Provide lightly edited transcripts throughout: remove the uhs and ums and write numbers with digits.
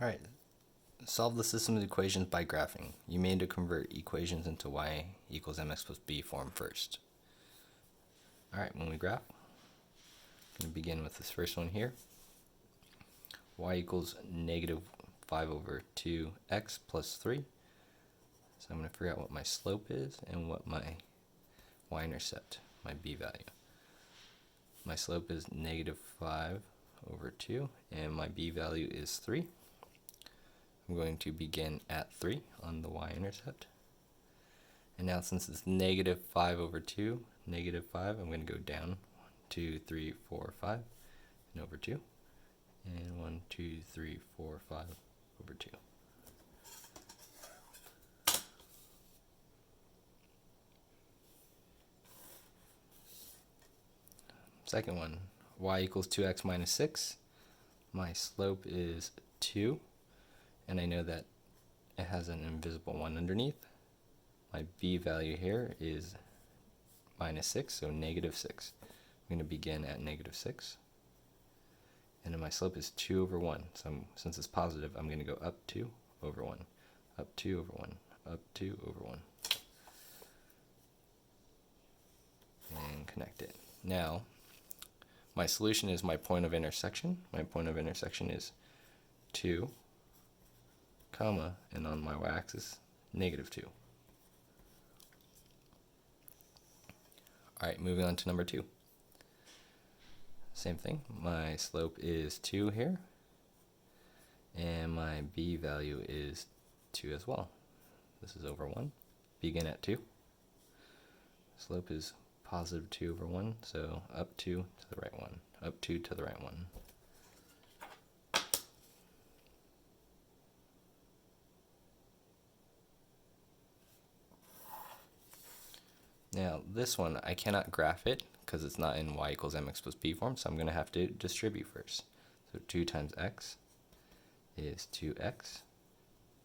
Alright, solve the system of equations by graphing. You may need to convert equations into y equals mx plus b form first. Alright, when we graph, I'm going to begin with this first one here. Y equals negative 5 over 2x plus 3. So I'm going to figure out what my slope is and what my y-intercept, my b value. My slope is negative 5 over 2, and my b value is 3. I'm going to begin at 3 on the y-intercept. And now since it's negative 5 over 2, negative 5, I'm going to go down 1, 2, 3, 4, 5, and over 2. And 1, 2, 3, 4, 5, over 2. Second one, y equals 2x minus 6. My slope is 2, and I know that it has an invisible 1 underneath. My b value here is minus 6, so negative 6. I'm going to begin at negative 6. And then my slope is 2 over 1. So since it's positive, I'm going to go up 2 over 1, up 2 over 1, up 2 over 1. And connect it. Now, my solution is my point of intersection. My point of intersection is 2, comma, and on my y-axis, negative 2. Alright, moving on to number 2. Same thing, my slope is 2 here, and my b value is 2 as well. This is over 1. Begin at 2. Slope is positive 2 over 1, so up 2 to the right 1, up 2 to the right 1. Now this one, I cannot graph it because it's not in y equals mx plus b form, so I'm going to have to distribute first. So 2 times x is 2x.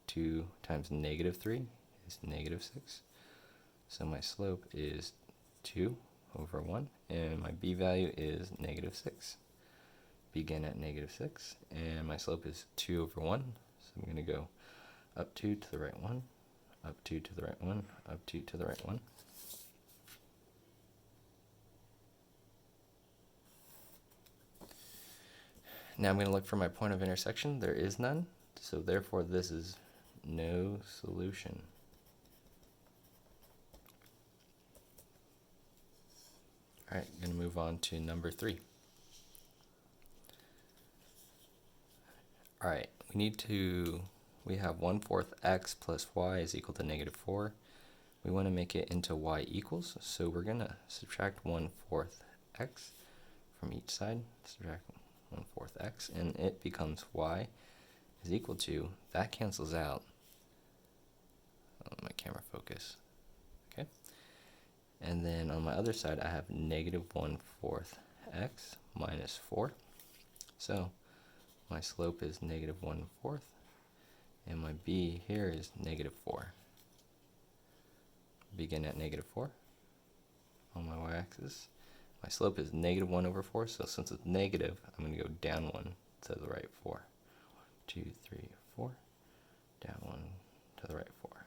2 times negative 3 is negative 6. So my slope is 2 over 1, and my b value is negative 6. Begin at negative 6, and my slope is 2 over 1, so I'm going to go up 2 to the right 1, up 2 to the right 1, up 2 to the right 1. Now I'm going to look for my point of intersection. There is none, so therefore this is no solution. Alright, I'm going to move on to number 3. Alright, we have 1/4 x plus y is equal to negative 4. We want to make it into y equals, so we're going to subtract 1/4 x from each side, subtract 1/4 x, and it becomes y is equal to, that cancels out, my camera focus, okay, and then on my other side I have negative 1/4 x minus 4, so my slope is negative 1/4, and my b here is negative 4. Begin at negative 4 on my y-axis. My slope is negative 1 over 4, so since it's negative, I'm going to go down 1 to the right 4. 1, 2, 3, 4, down 1 to the right 4.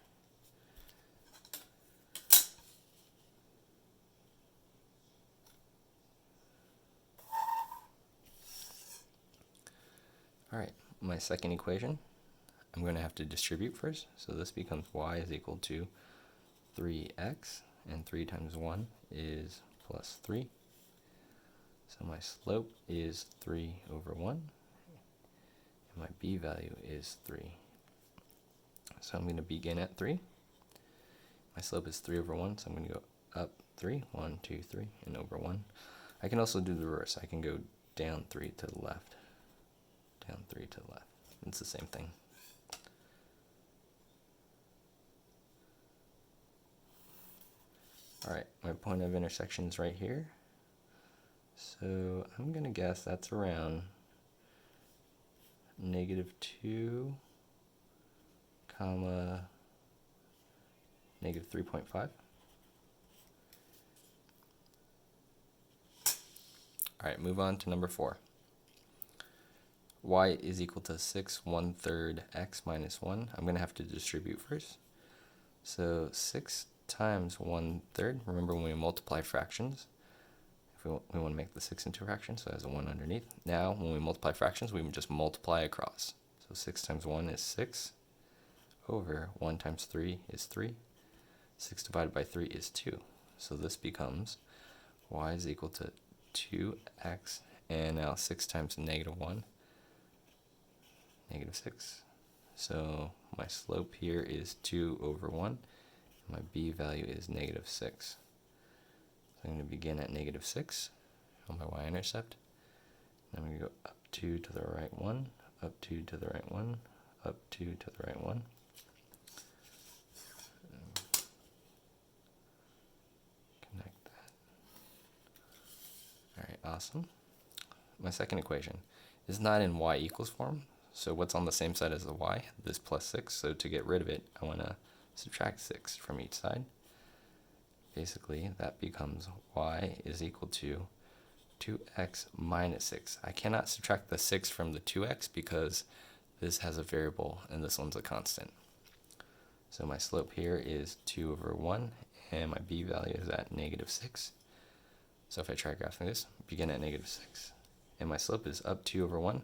Alright, my second equation, I'm going to have to distribute first, so this becomes y is equal to 3x, and 3 times 1 is plus 3. So my slope is 3 over 1, and my b value is 3. So I'm going to begin at 3. My slope is 3 over 1, so I'm going to go up 3, 1, 2, 3, and over 1. I can also do the reverse. I can go down 3 to the left, down 3 to the left. It's the same thing. Alright, my point of intersection is right here. So I'm going to guess that's around negative 2, comma, negative 3.5. Alright, move on to number 4. y is equal to 6 1/3 x minus 1, I'm going to have to distribute first. So 6 times 1/3, remember when we multiply fractions, if we want to make the 6 into a fraction, so it has a 1 underneath. Now when we multiply fractions, we just multiply across. So 6 times 1 is 6, over 1 times 3 is 3. 6 divided by 3 is 2. So this becomes y is equal to 2x, and now 6 times -1, -6. So my slope here is 2 over 1. My b value is -6. So I'm going to begin at -6 on my y-intercept. I'm going to go up 2 to the right 1, up 2 to the right 1, up 2 to the right 1. Connect that. Alright, awesome. My second equation is not in y equals form. So what's on the same side as the y? This plus 6. So to get rid of it, I want to subtract 6 from each side. Basically, that becomes y is equal to 2x minus 6. I cannot subtract the 6 from the 2x because this has a variable and this one's a constant. So my slope here is 2 over 1, and my b value is at -6. So if I try graphing this, begin at -6. And my slope is up 2 over 1.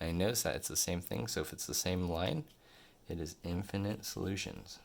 And I notice that it's the same thing, so if it's the same line, it is infinite solutions.